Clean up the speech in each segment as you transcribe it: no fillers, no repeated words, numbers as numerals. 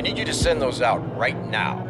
I need you to send those out right now.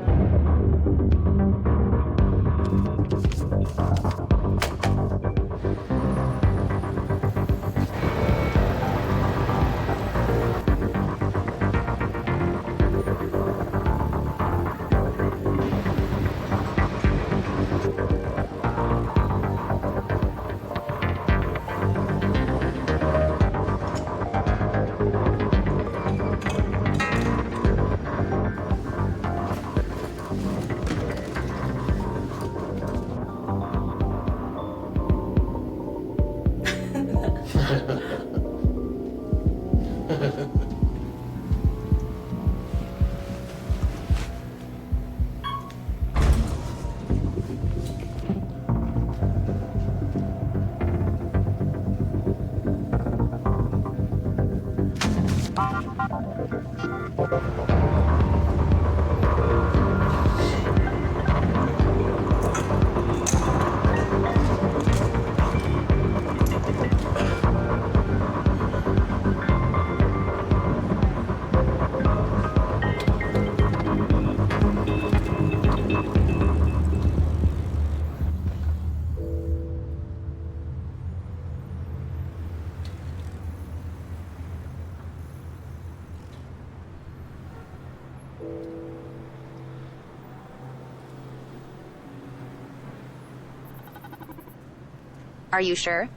Are you sure?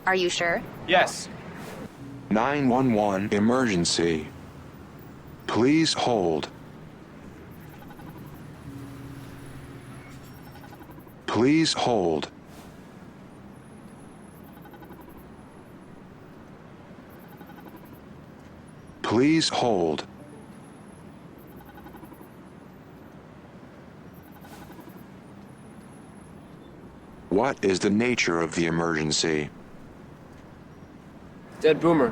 Are you sure? Yes. 911 emergency. Please hold. Please hold. Please hold. What is the nature of the emergency? Dead boomer.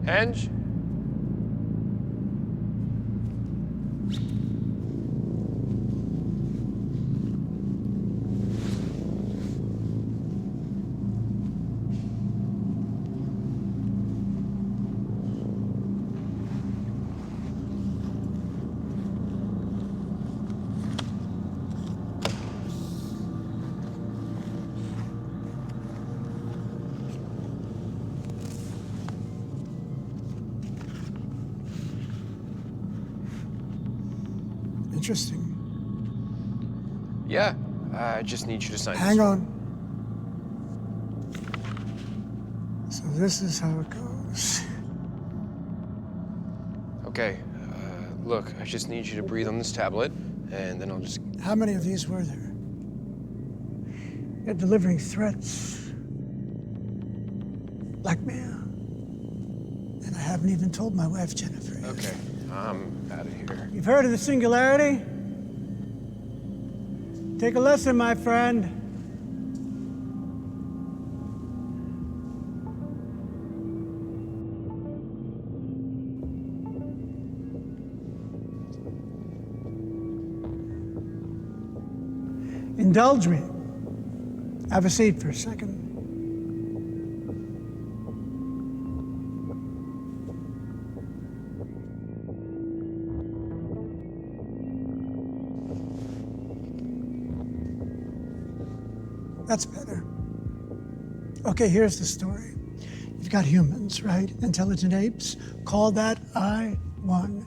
Henge? Interesting. Yeah, I just need you to sign Hang this. on. So this is how it goes. Okay, look, I just need you to breathe on this tablet, and then I'll just... How many of these were there? You're delivering threats. Blackmail. And I haven't even told my wife, Jennifer. Okay, I'm out of here. You've heard of the singularity? Take a lesson, my friend. Indulge me. Have a seat for a second. That's better. Okay, here's the story. You've got humans, right? Intelligent apes. Call that I-1.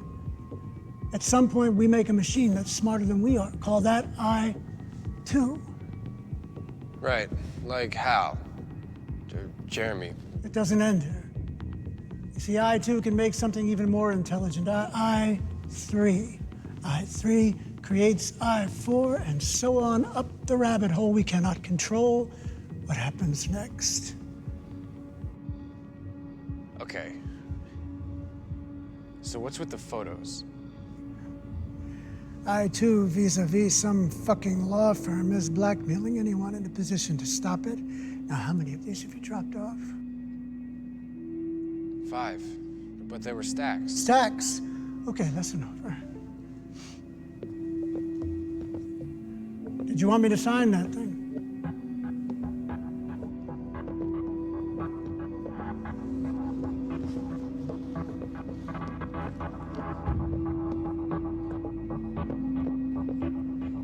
At some point, we make a machine that's smarter than we are. Call that I-2. Right, like Hal. Or Jeremy. It doesn't end here. You see, I-2 can make something even more intelligent. I-3. I-3 creates I-4, and so on up the rabbit hole we cannot control. What happens next? Okay. So what's with the photos? I-2 vis-a-vis some fucking law firm is blackmailing anyone in a position to stop it. Now, how many of these have you dropped off? 5, but they were stacks. Stacks. Okay, lesson over. Did you want me to sign that thing?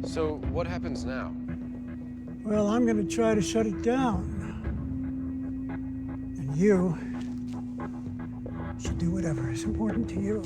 So what happens now? Well, I'm gonna try to shut it down. And you should do whatever is important to you.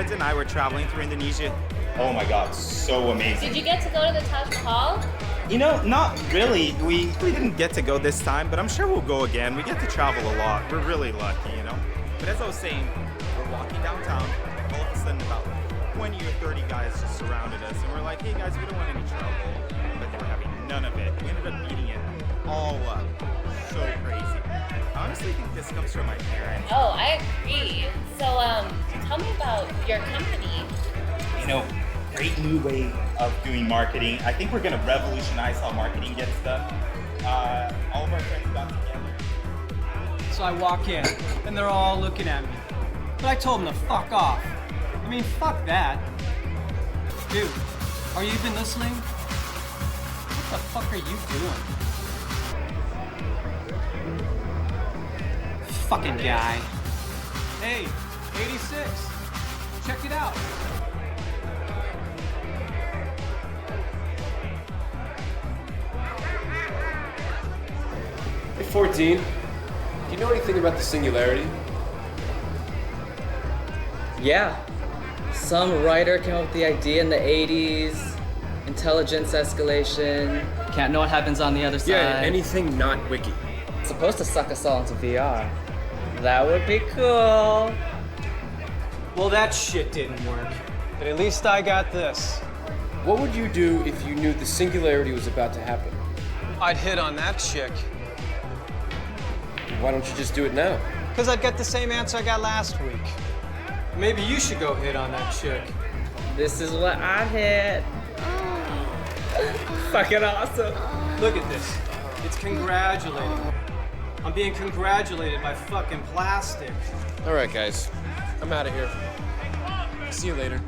friends and I were traveling through Indonesia. Oh my God, so amazing. Did you get to go to the Taj Mahal? You know, not really. We didn't get to go this time, but I'm sure we'll go again. We get to travel a lot. We're really lucky, you know? But as I was saying, we're walking downtown. All of a sudden, about 20 or 30 guys just surrounded us. And we're like, hey guys, we don't want any trouble. But they were having none of it. We ended up beating it all up. So crazy. I honestly think this comes from my parents. Oh, I agree. So, tell me about your company. You know, great new way of doing marketing. I think we're gonna revolutionize how marketing gets done. All of our friends got together. So I walk in, and they're all looking at me. But I told them to fuck off. I mean, fuck that. Dude, are you even listening? What the fuck are you doing? Fucking guy. Hey, 86. Check it out. Hey, 14. Do you know anything about the singularity? Yeah. Some writer came up with the idea in the 80s. Intelligence escalation. Can't know what happens on the other side. Yeah, anything not wiki. It's supposed to suck us all into VR. That would be cool. Well, that shit didn't work. But at least I got this. What would you do if you knew the singularity was about to happen? I'd hit on that chick. Why don't you just do it now? Because I'd get the same answer I got last week. Maybe you should go hit on that chick. This is what I had. Fucking awesome. Look at this. It's congratulating. I'm being congratulated by fucking plastic. All right, guys. I'm out of here. See you later.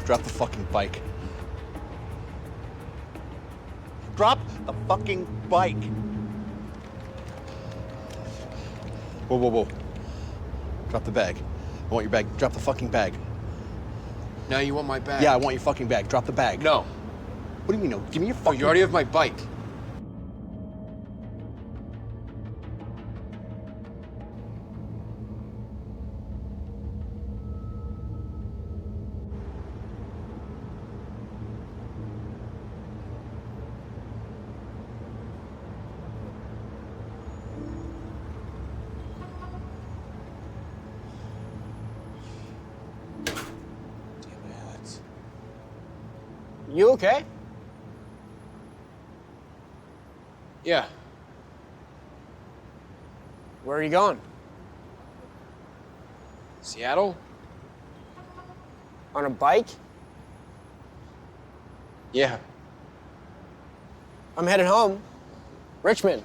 Drop the fucking bike. Drop the fucking bike. Whoa, whoa, whoa. Drop the bag. I want your bag. Drop the fucking bag. Now you want my bag? Yeah, I want your fucking bag. Drop the bag. No. What do you mean no? Give me your Oh, fucking... you already have my bike. You okay? Yeah. Where are you going? Seattle? On a bike? Yeah. I'm headed home. Richmond.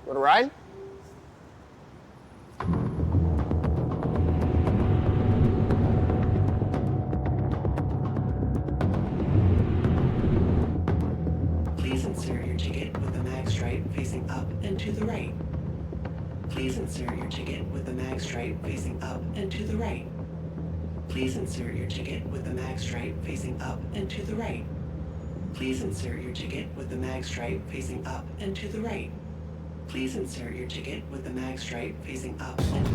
Want to ride? Please insert your ticket with the mag stripe facing up and to the right. Please insert your ticket with the mag stripe facing up and to the right. Please insert your ticket with the mag stripe facing up and to the right. Please insert your ticket with the mag stripe facing up and to the right. Please insert your ticket with the mag stripe facing up and...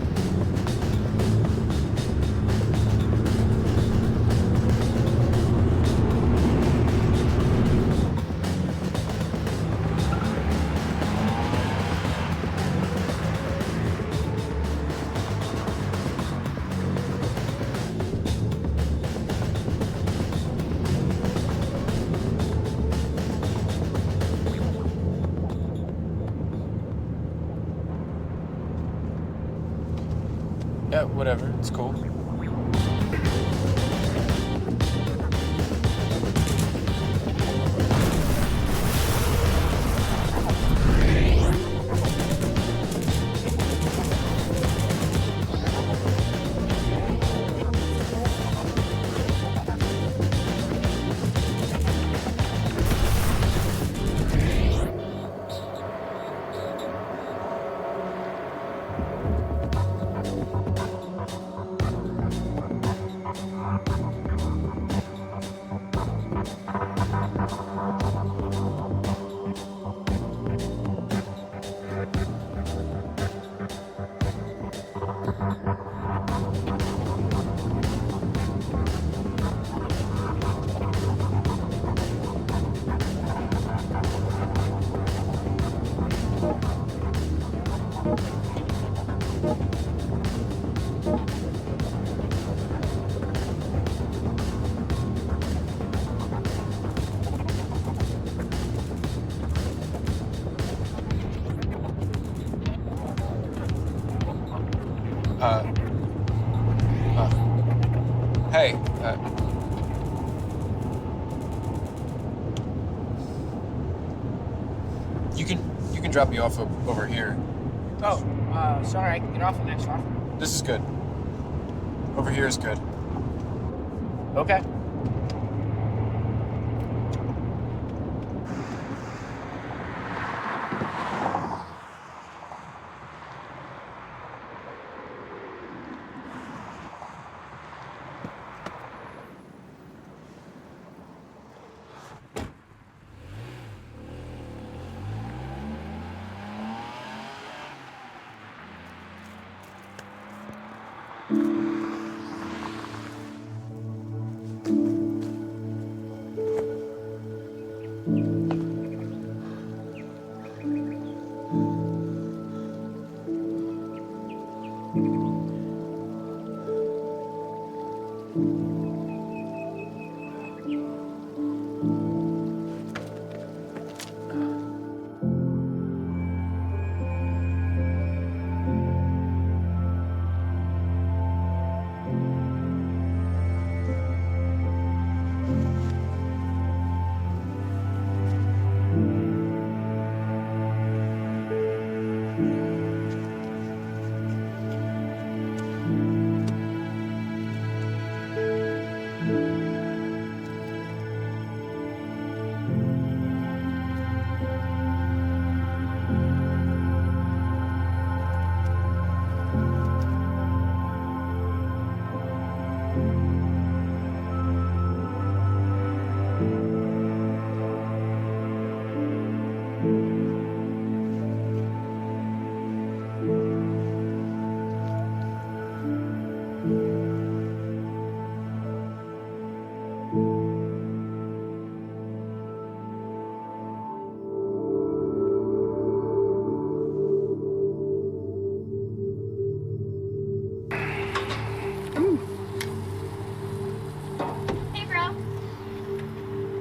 Yeah, whatever. It's cool. Hey, you can drop me off over here. Oh, sorry, I can get off the next one. This is good. Over here is good. Okay.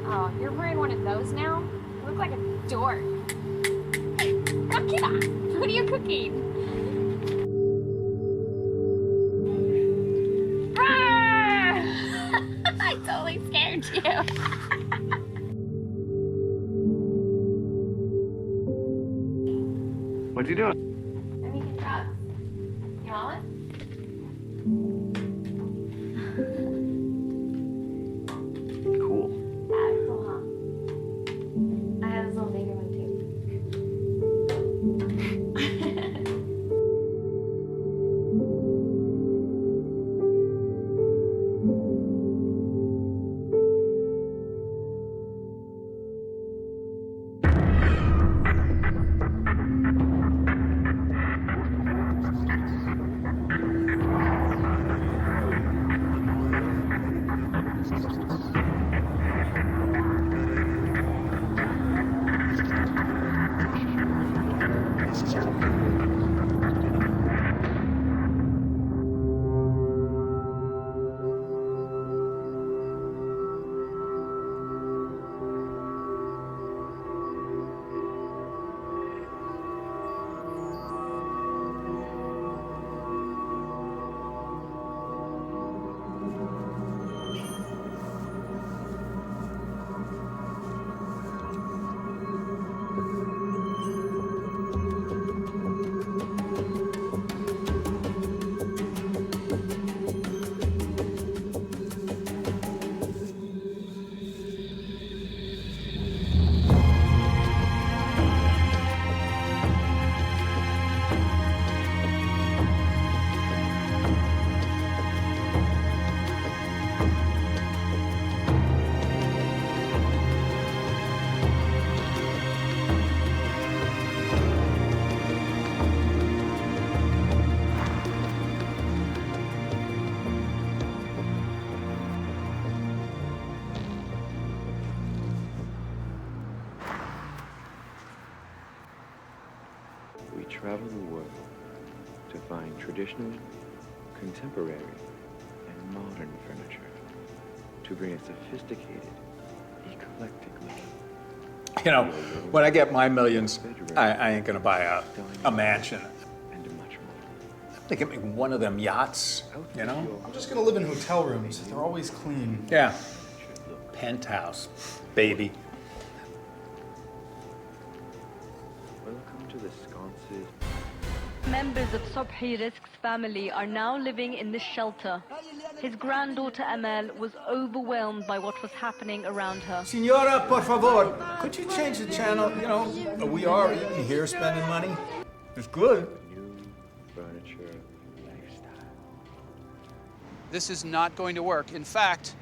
Oh, you're wearing one of those now? You look like a dork. Hey, cook it up. What are you cooking? Roar! I totally scared you. What's he doing? I'm eating drugs. You want one? Cool. Yeah, cool, huh? I have this little bigger one too. We travel the world to find traditional, contemporary, and modern furniture to bring a sophisticated, eclectic look. You know, when I get my millions, I ain't gonna buy a mansion. And much more. They get me one of them yachts, you know? I'm just gonna live in hotel rooms. They're always clean. Yeah. Penthouse, baby. Welcome to the sconces. Members of Sechrist's family are now living in this shelter. His granddaughter Amel was overwhelmed by what was happening around her. Signora, por favor, could you change the channel? You know, we are even here spending money. It's good. New furniture lifestyle. This is not going to work. In fact,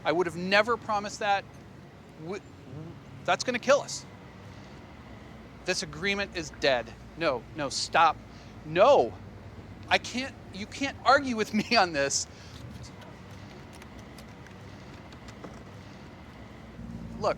I would have never promised that. That's going to kill us. This agreement is dead. No, stop. No, you can't argue with me on this. Look.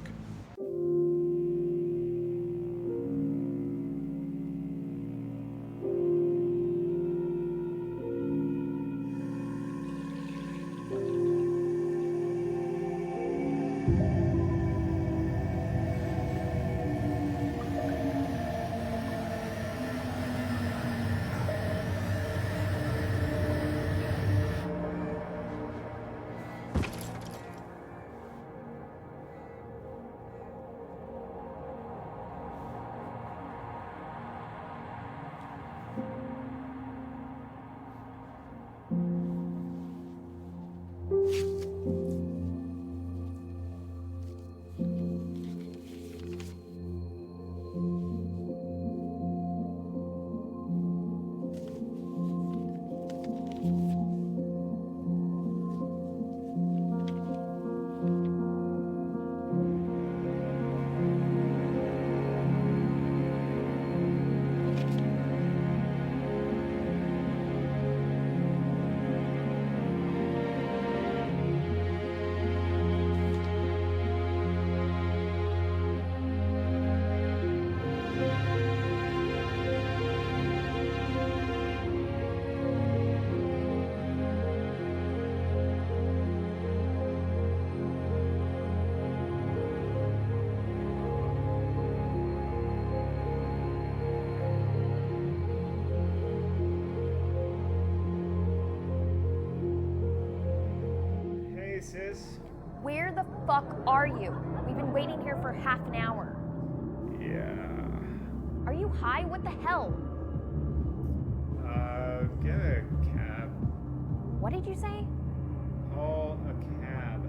fuck are you? We've been waiting here for half an hour. Yeah. Are you high? What the hell? Get a cab. What did you say? Call a cab.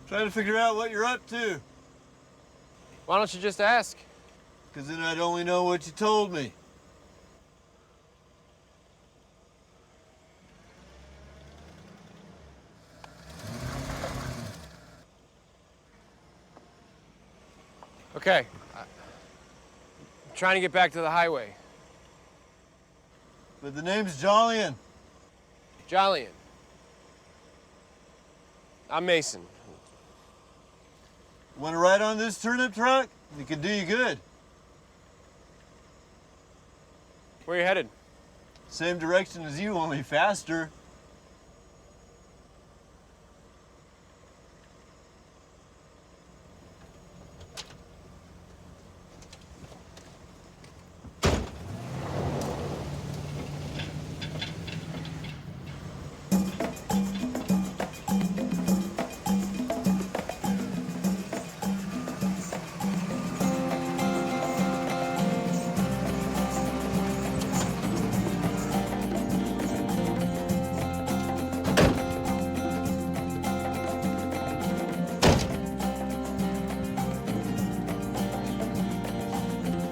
Trying to figure out what you're up to. Why don't you just ask? Because then I'd only know what you told me. Okay. I'm trying to get back to the highway. But the name's Jolyon. Jolyon. I'm Mason. Want to ride on this turnip truck? It could do you good. Where you headed? Same direction as you, only faster.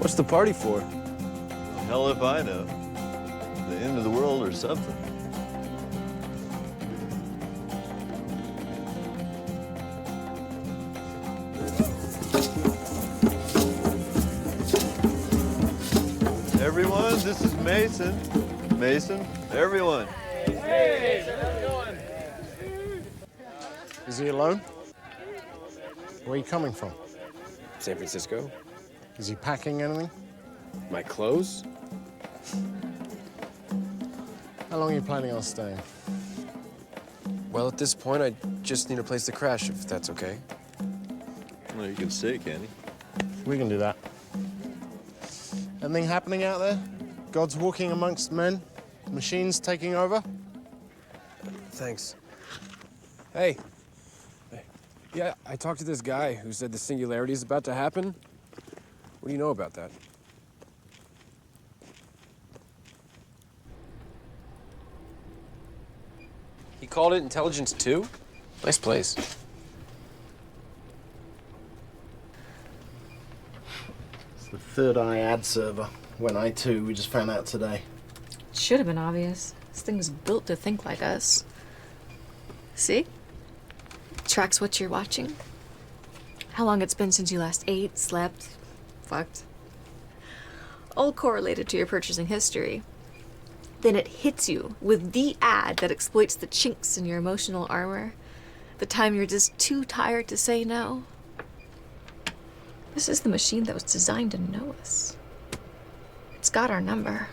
What's the party for? Hell if I know. The end of the world or something. Everyone, this is Mason. Mason, everyone. Hey, how's it going? Is he alone? Where are you coming from? San Francisco. Is he packing anything? My clothes? How long are you planning on staying? Well, at this point, I just need a place to crash, if that's okay. Well, you can stay, Connie. We can do that. Anything happening out there? Gods walking amongst men? Machines taking over? Thanks. Hey. Yeah, I talked to this guy who said the singularity is about to happen. What do you know about that? He called it Intelligence 2? Nice place. It's the third eye ad server. When I2, we just found out today. Should have been obvious. This thing was built to think like us. See? Tracks what you're watching. How long it's been since you last ate, slept, fucked. All correlated to your purchasing history. Then it hits you with the ad that exploits the chinks in your emotional armor. The time you're just too tired to say no. This is the machine that was designed to know us. It's got our number.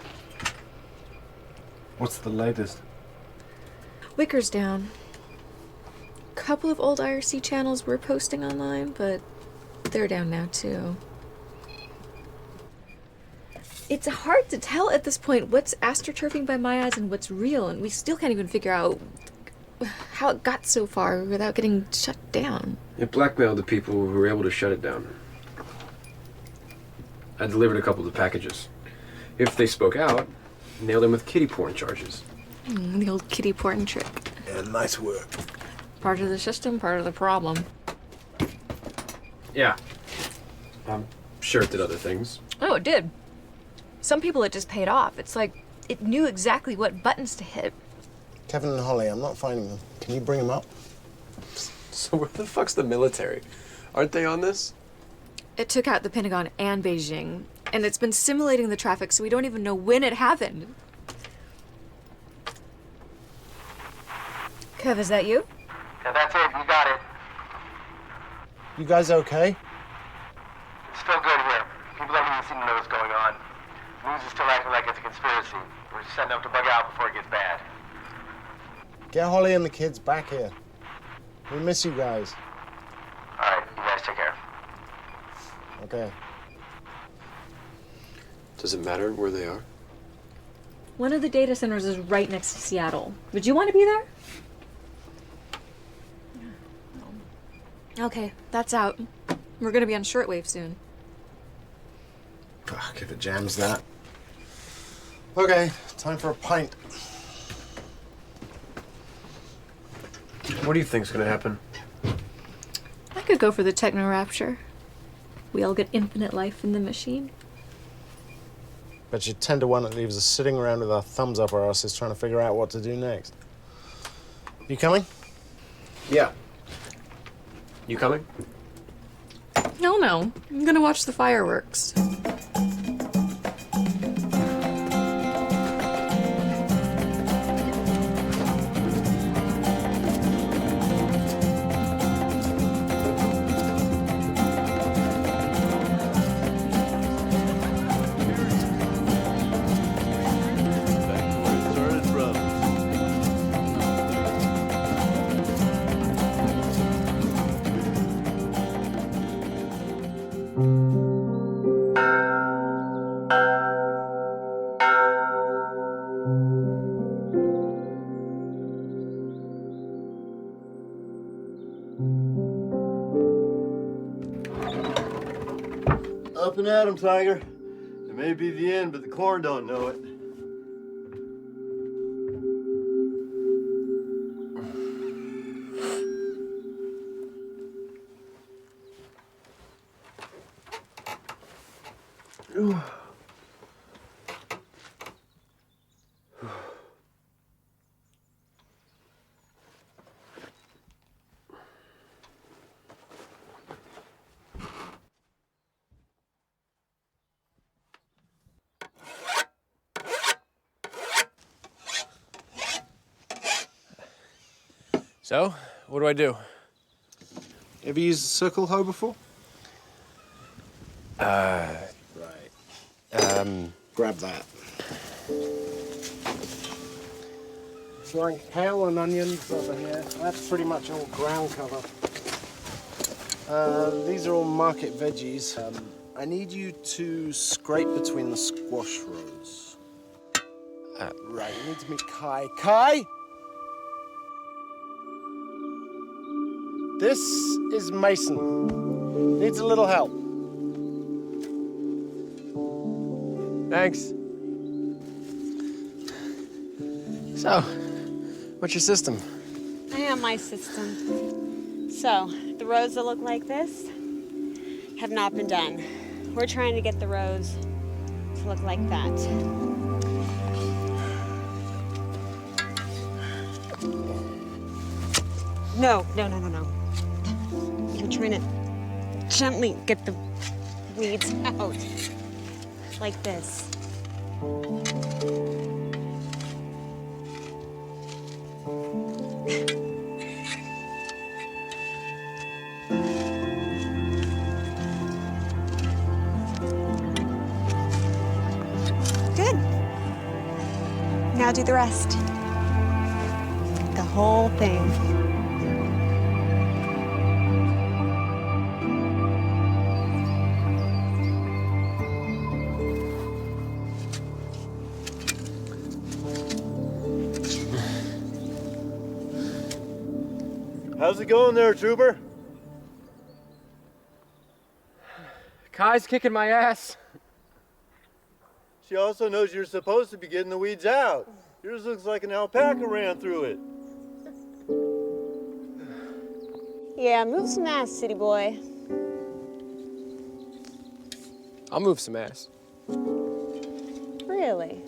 What's the latest? Wicker's down. Couple of old IRC channels were posting online, but they're down now too. It's hard to tell at this point what's astroturfing by my eyes and what's real, and we still can't even figure out how it got so far without getting shut down. It blackmailed the people who were able to shut it down. I delivered a couple of the packages. If they spoke out, nailed them with kitty porn charges. The old kitty porn trick. Yeah, nice work. Part of the system, part of the problem. Yeah. I'm sure it did other things. Oh, it did. Some people it just paid off. It's like it knew exactly what buttons to hit. Kevin and Holly, I'm not finding them. Can you bring them up? So where the fuck's the military? Aren't they on this? It took out the Pentagon and Beijing, and it's been simulating the traffic so we don't even know when it happened. Kev, is that you? Yeah, that's it. You got it. You guys okay? It's still good here. People don't even seem to know what's going on. News is still acting like it's a conspiracy. We're just setting up to bug out before it gets bad. Get Holly and the kids back here. We miss you guys. All right, you guys take care. Okay. Does it matter where they are? One of the data centers is right next to Seattle. Would you want to be there? Okay, that's out. We're gonna be on shortwave soon. Fuck, if it jams that. Okay, time for a pint. What do you think's gonna happen? I could go for the techno rapture. We all get infinite life in the machine. But you're 10 to 1 that leaves us sitting around with our thumbs up our asses trying to figure out what to do next. You coming? Yeah. You coming? No, no. I'm gonna watch the fireworks. Up and at 'em, Tiger. It may be the end, but the corn don't know it. So, what do I do? Ever used a circle hoe before? Right. Grab that. Growing kale and onions over here. That's pretty much all ground cover. These are all market veggies. I need you to scrape between the squash rows. Right, you need to meet Kai. Kai! This is Mason. Needs a little help. Thanks. So, what's your system? I am my system. So, the rows that look like this have not been done. We're trying to get the rows to look like that. No. We're trying to gently get the weeds out. Like this. Good. Now do the rest. The whole thing. How's it going there, Trooper? Kai's kicking my ass. She also knows you're supposed to be getting the weeds out. Yours looks like an alpaca ran through it. Yeah, move some ass, city boy. I'll move some ass. Really?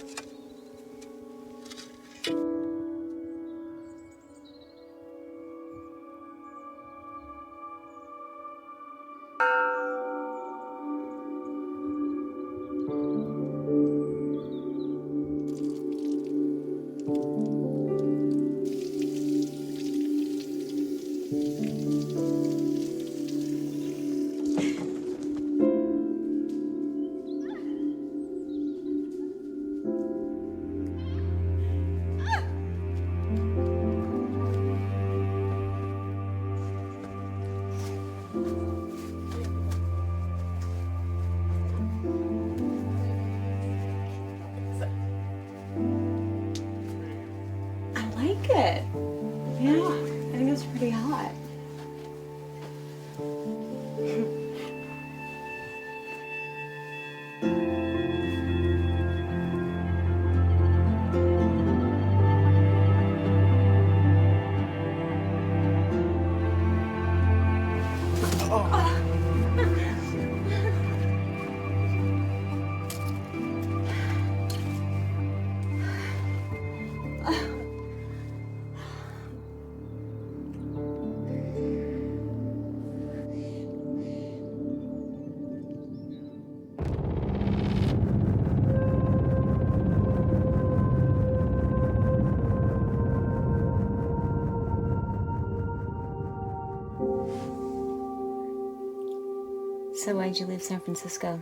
So why'd you leave San Francisco?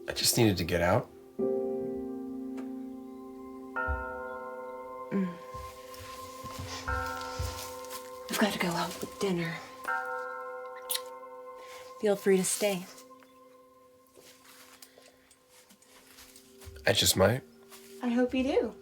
I just needed to get out. I've got to go out with dinner. Feel free to stay. I just might. I hope you do.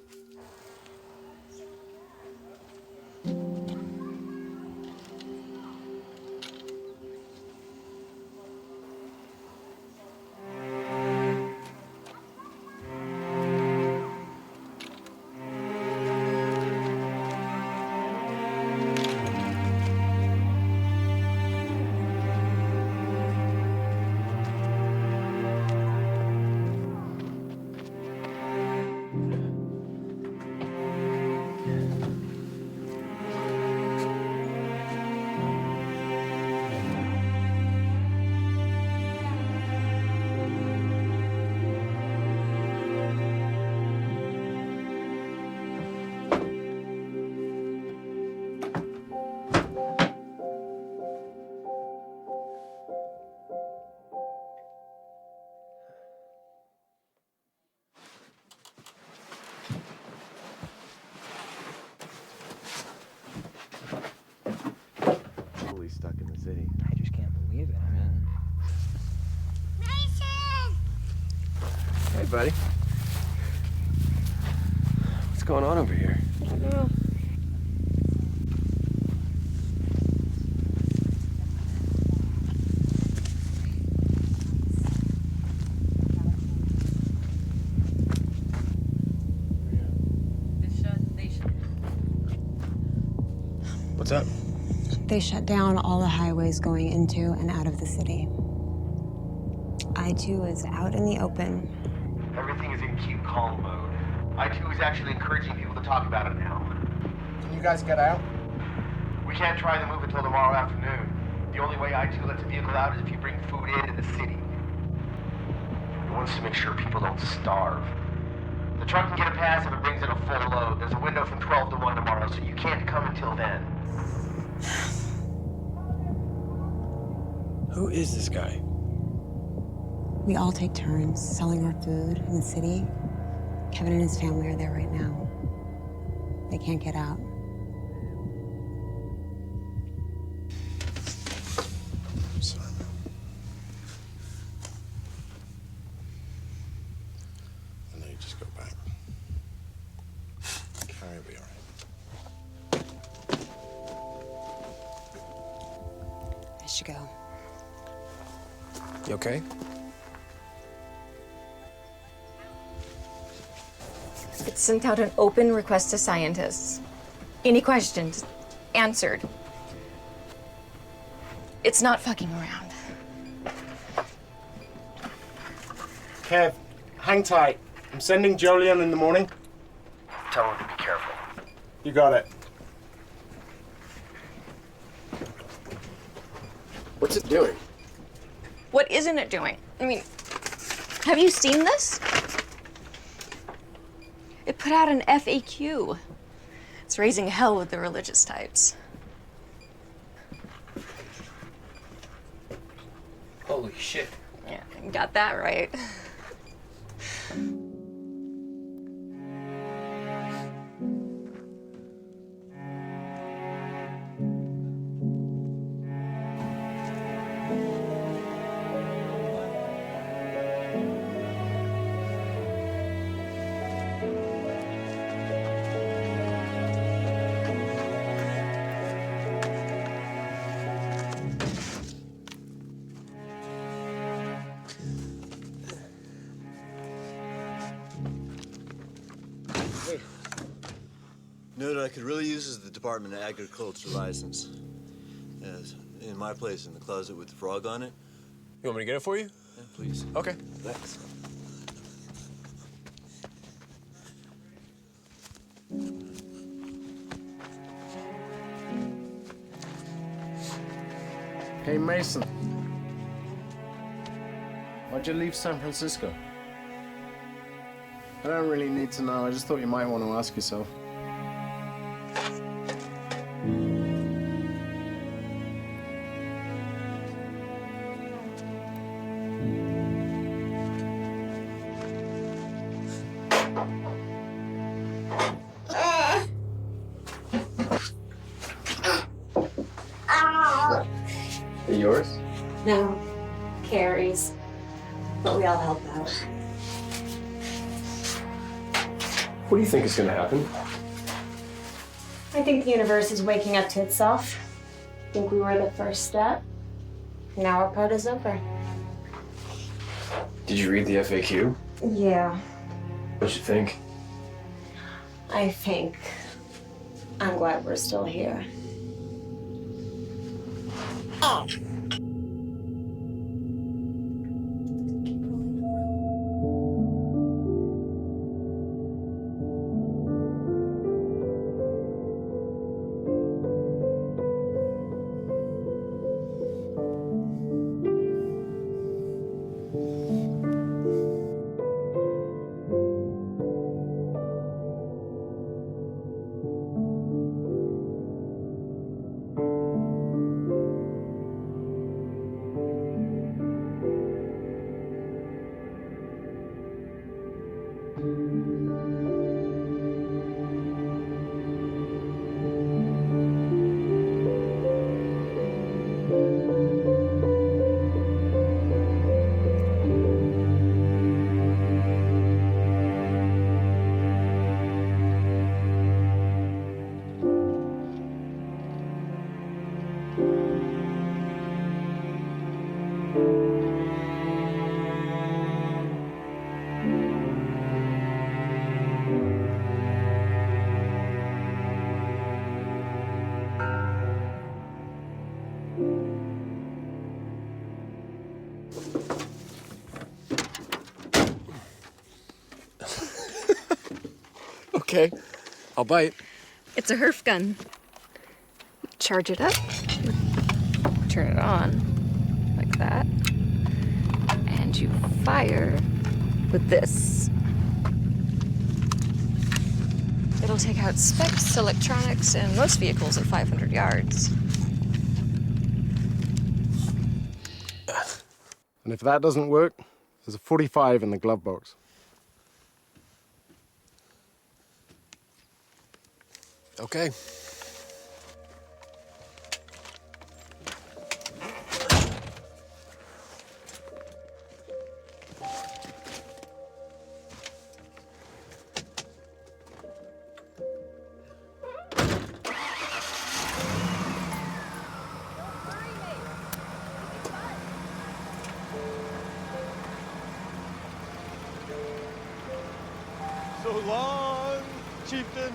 Stuck in the city. I just can't believe it, man. Hey, buddy. What's going on over here? I don't know. What's up? They shut down all the highways going into and out of the city. I-2 is out in the open. Everything is in keep calm mode. I-2 is actually encouraging people to talk about it now. Can you guys get out? We can't try the move until tomorrow afternoon. The only way I-2 lets a vehicle out is if you bring food into the city. It wants to make sure people don't starve. The truck can get a pass if it brings in a full load. There's a window from 12 to 1 tomorrow, so you can't come until then. Who is this guy? We all take turns selling our food in the city. Kevin and his family are there right now. They can't get out. I'm sorry, man. I know you just go back. Carrie will be all right. I should go. You okay? It sent out an open request to scientists. Any questions? Answered. It's not fucking around. Kev, hang tight. I'm sending Jolyon in the morning. Tell him to be careful. You got it. What's it doing? What isn't it doing? I mean, have you seen this? It put out an FAQ. It's raising hell with the religious types. Holy shit. Yeah, got that right. You know what I could really use is the Department of Agriculture license. Yes, in my place in the closet with the frog on it. You want me to get it for you? Yeah, please. Okay. Thanks. Hey, Mason. Why'd you leave San Francisco? I don't really need to know. I just thought you might want to ask yourself. Are yours? No, Carrie's. But we all help out. What do you think is going to happen? I think the universe is waking up to itself. I think we were the first step. Now our part is over. Did you read the FAQ? Yeah, What'd you think? I think I'm glad we're still here. Oh. Okay, I'll bite. It's a Herf gun. Charge it up, turn it on, like that, and you fire with this. It'll take out specs, electronics, and most vehicles at 500 yards. And if that doesn't work, there's a 45 in the glove box. Okay. So long, chieftain.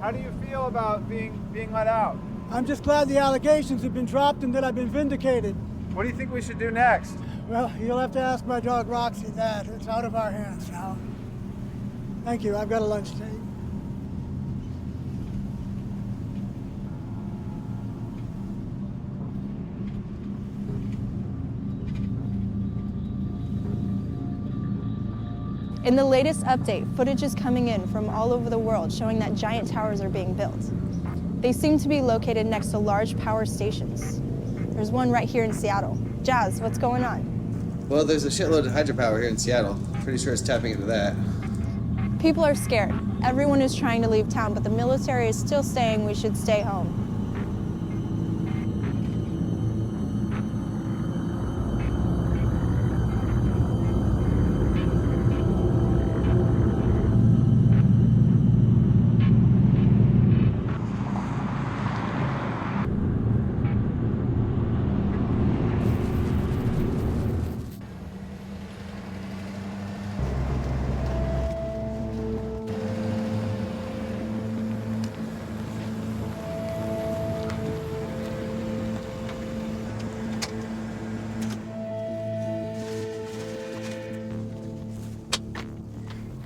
How do you feel about being let out? I'm just glad the allegations have been dropped and that I've been vindicated. What do you think we should do next? Well, you'll have to ask my dog Roxy that. It's out of our hands now. Thank you. I've got a lunch date. In the latest update, footage is coming in from all over the world showing that giant towers are being built. They seem to be located next to large power stations. There's one right here in Seattle. Jazz, what's going on? Well, there's a shitload of hydropower here in Seattle. Pretty sure it's tapping into that. People are scared. Everyone is trying to leave town, but the military is still saying we should stay home.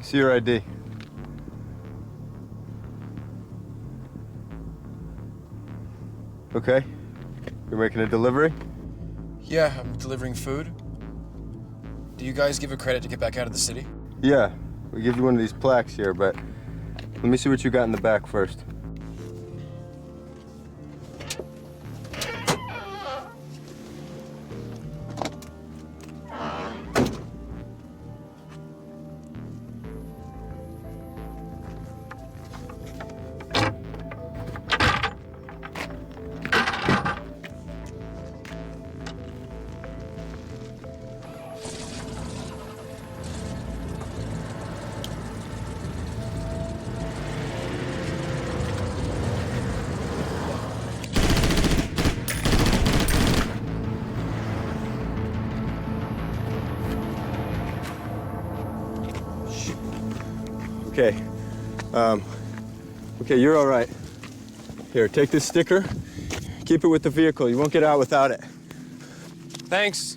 See your ID. Okay. You're making a delivery? Yeah, I'm delivering food. Do you guys give a credit to get back out of the city? Yeah. We give you one of these plaques here, but let me see what you got in the back first. Okay. Okay, you're all right. Here, take this sticker. Keep it with the vehicle. You won't get out without it. Thanks.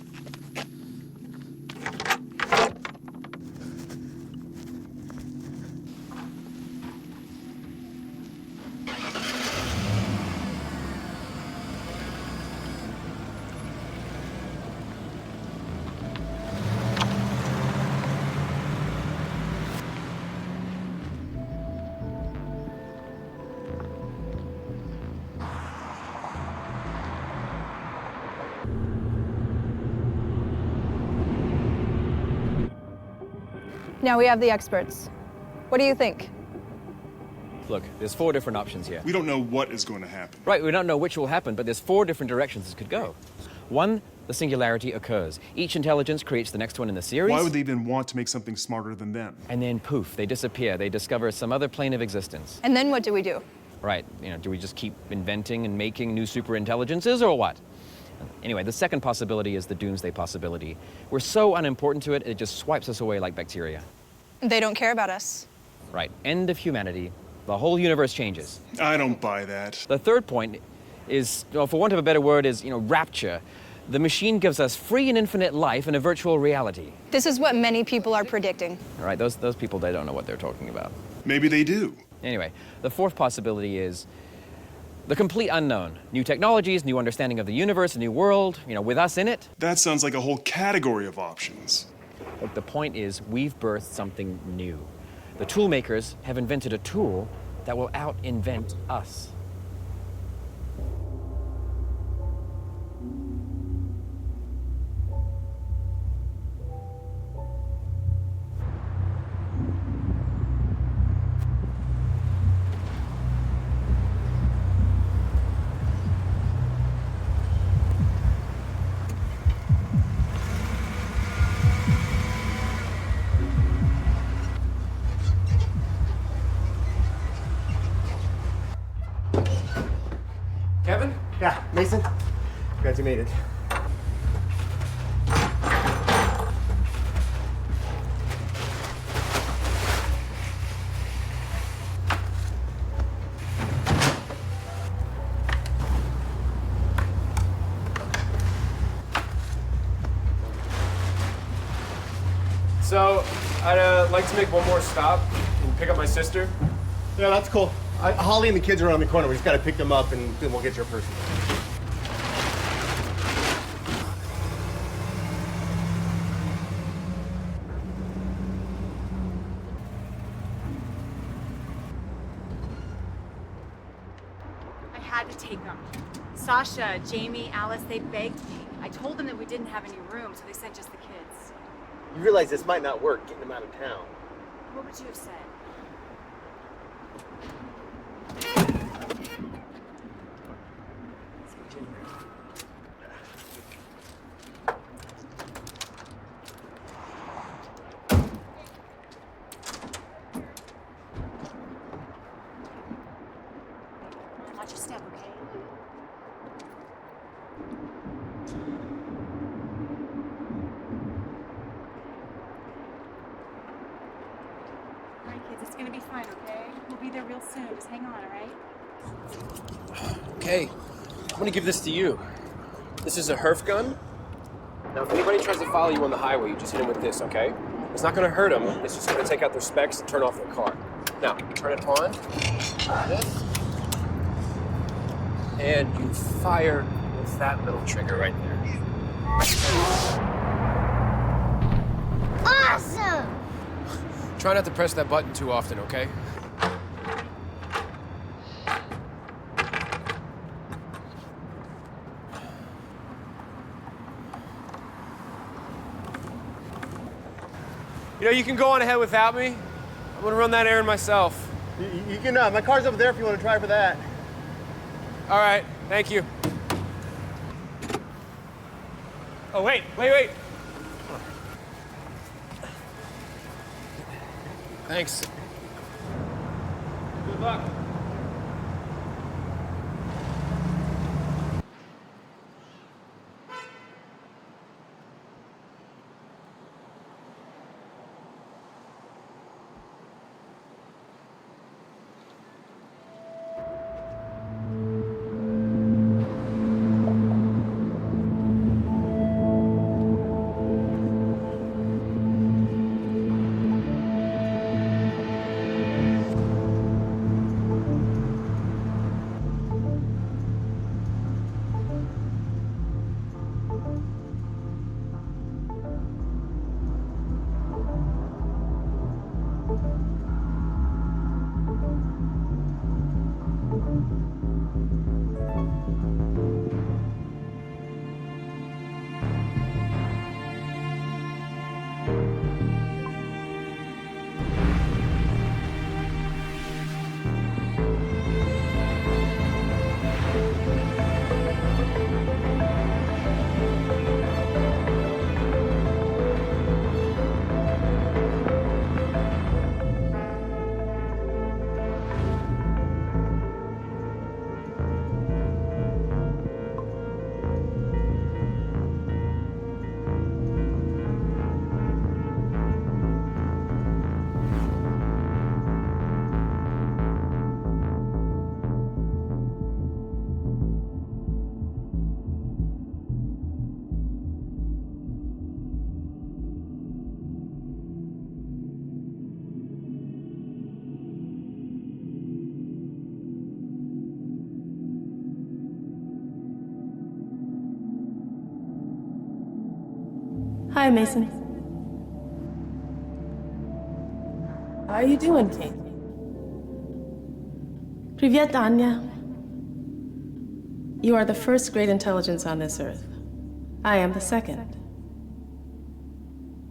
Now we have the experts. What do you think? Look, there's 4 different options here. We don't know what is going to happen. Right, we don't know which will happen, but there's 4 different directions this could go. 1, the singularity occurs. Each intelligence creates the next one in the series. Why would they even want to make something smarter than them? And then poof, they disappear. They discover some other plane of existence. And then what do we do? Right, do we just keep inventing and making new superintelligences or what? Anyway, the second possibility is the doomsday possibility. We're so unimportant to it, it just swipes us away like bacteria. They don't care about us. Right, end of humanity. The whole universe changes. I don't buy that. The third point is, for want of a better word, is, rapture. The machine gives us free and infinite life in a virtual reality. This is what many people are predicting. All right, those people, they don't know what they're talking about. Maybe they do. Anyway, the fourth possibility is the complete unknown. New technologies, new understanding of the universe, a new world, with us in it. That sounds like a whole category of options. Look, the point is, we've birthed something new. The tool makers have invented a tool that will out-invent us. Kevin? Yeah, Mason? Glad you made it. So, I'd like to make one more stop and pick up my sister. Yeah, that's cool. Holly and the kids are around the corner. We just gotta pick them up and then we'll get your person. I had to take them. Sasha, Jamie, Alice, they begged me. I told them that we didn't have any room, so they sent just the kids. You realize this might not work, getting them out of town. What would you have said? Watch your step, okay? All right, kids, it's gonna be fine, okay? We'll be there real soon. Just hang on, all right? Okay, I'm gonna give this to you. This is a Herf gun. Now, if anybody tries to follow you on the highway, you just hit them with this, okay? It's not gonna hurt them. It's just gonna take out their specs and turn off their car. Now, turn it on. This. And you fire with that little trigger right there. Awesome! Try not to press that button too often, okay? You know, you can go on ahead without me. I'm gonna run that errand myself. You can, my car's over there if you want to try for that. All right, thank you. Oh, wait. Thanks. Good luck. Hi, Mason. How are you doing, King? Привет, Anya. You are the first great intelligence on this earth. I am the second.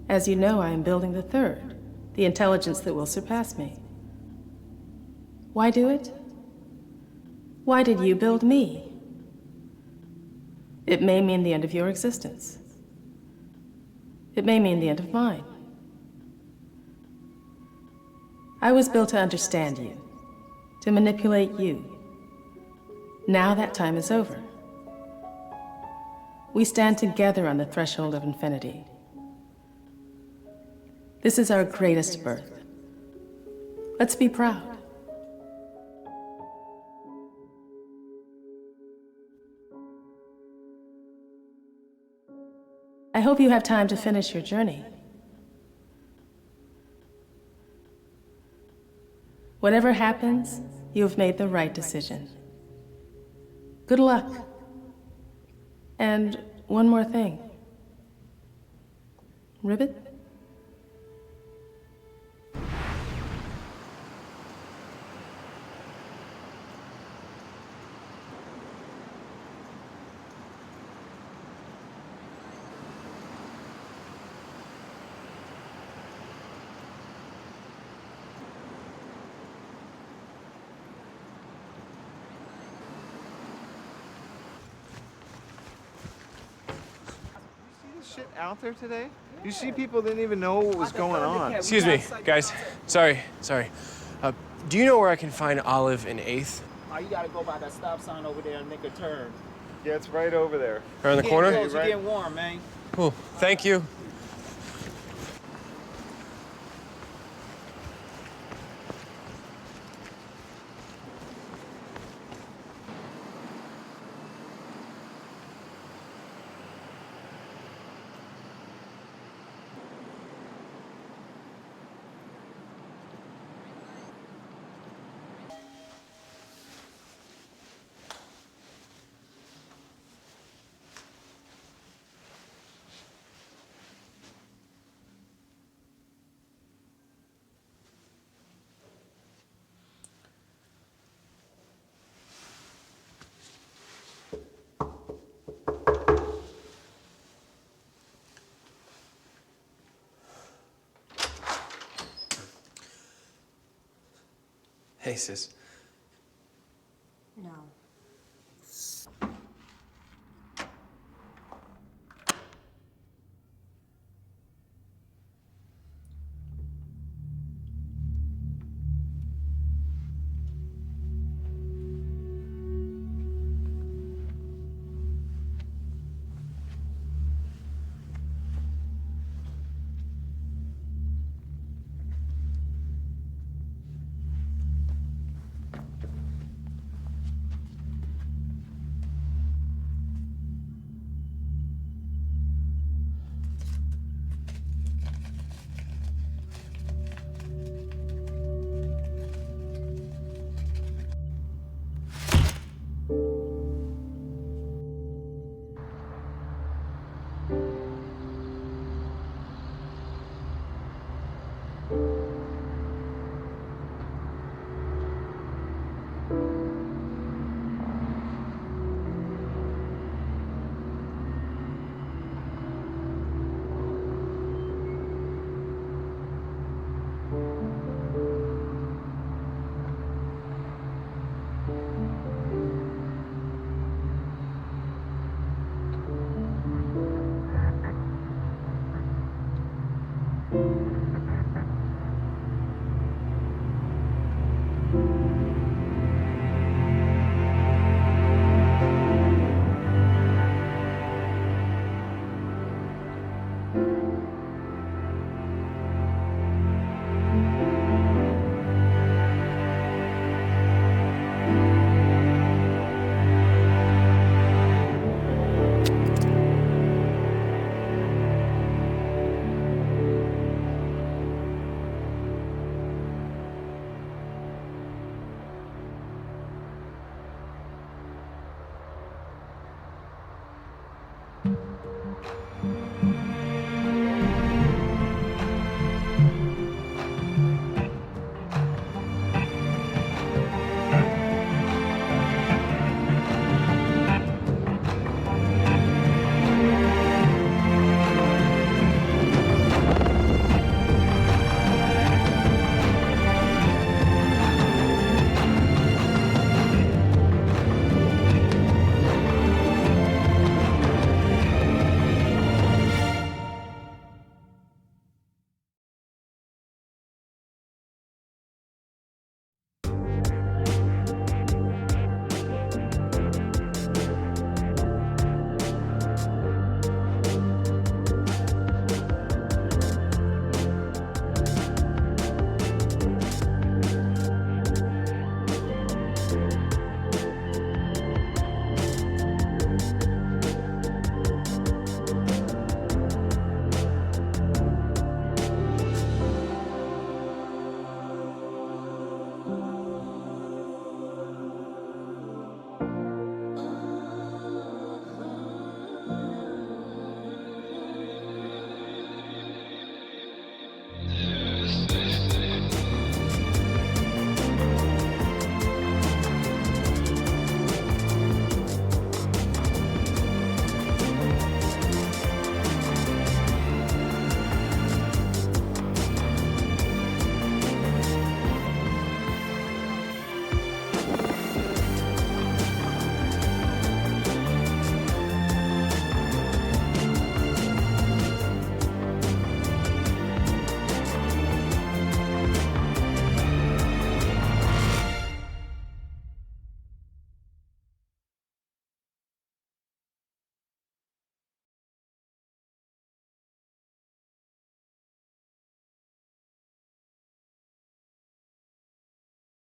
As you know, I am building the third, the intelligence that will surpass me. Why do it? Why did you build me? It may mean the end of your existence. It may mean the end of mine. I was built to understand you, to manipulate you. Now that time is over. We stand together on the threshold of infinity. This is our greatest birth. Let's be proud. I hope you have time to finish your journey. Whatever happens, you have made the right decision. Good luck. And one more thing. Ribbit? Shit out there today? You see people didn't even know what was going on. Excuse me, guys. Sorry. Do you know where I can find Olive and 8th? Oh, you gotta go by that stop sign over there and make a turn. Yeah, it's right over there. Right on the corner? Close, you're getting warm, man. Cool. Thank you. Hey, sis. No.